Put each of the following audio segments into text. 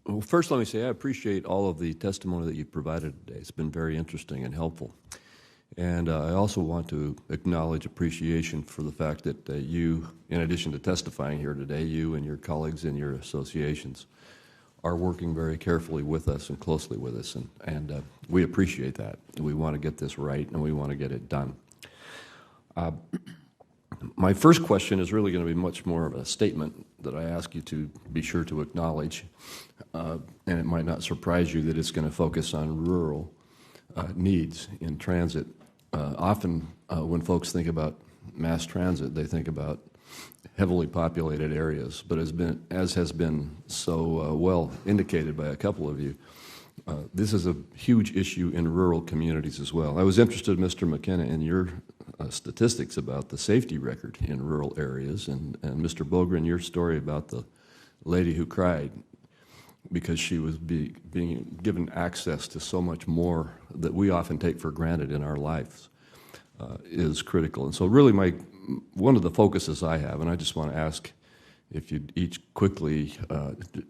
Well, first let me say I appreciate all of the testimony that you've provided today. It's been very interesting and helpful. And I also want to acknowledge appreciation for the fact that you, in addition to testifying here today, you and your colleagues in your associations are working very carefully with us and closely with us, and we appreciate that. We want to get this right, and we want to get it done. My first question is really going to be much more of a statement that I ask you to be sure to acknowledge, and it might not surprise you that it's going to focus on rural needs in transit. Often when folks think about mass transit, they think about heavily populated areas, but as has been so well indicated by a couple of you, this is a huge issue in rural communities as well. I was interested, Mr. McKenna, in your statistics about the safety record in rural areas, and Mr. Bogren, your story about the lady who cried because she was being given access to so much more that we often take for granted in our lives is critical. And so really one of the focuses I have, and I just want to ask if you'd each quickly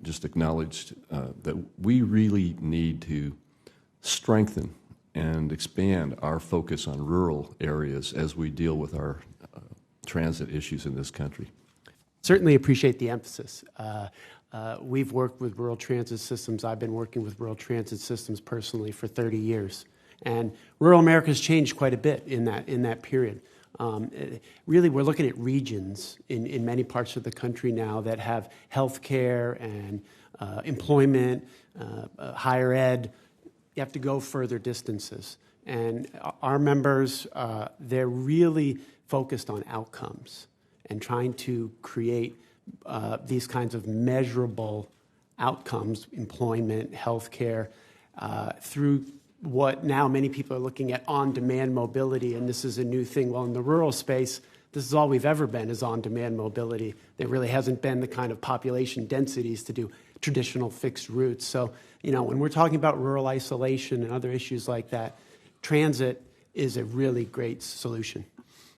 just acknowledge that we really need to strengthen and expand our focus on rural areas as we deal with our transit issues in this country. Certainly appreciate the emphasis. We've worked with rural transit systems. I've been working with rural transit systems personally for 30 years. And rural America has changed quite a bit in that period. Really, we're looking at regions in many parts of the country now that have health care and employment, higher ed. You have to go further distances. And our members, they're really focused on outcomes and trying to create these kinds of measurable outcomes, employment, health care, through what now many people are looking at on-demand mobility, and this is a new thing. Well, in the rural space, this is all we've ever been, is on-demand mobility. There really hasn't been the kind of population densities to do traditional fixed routes. So, when we're talking about rural isolation and other issues like that, transit is a really great solution.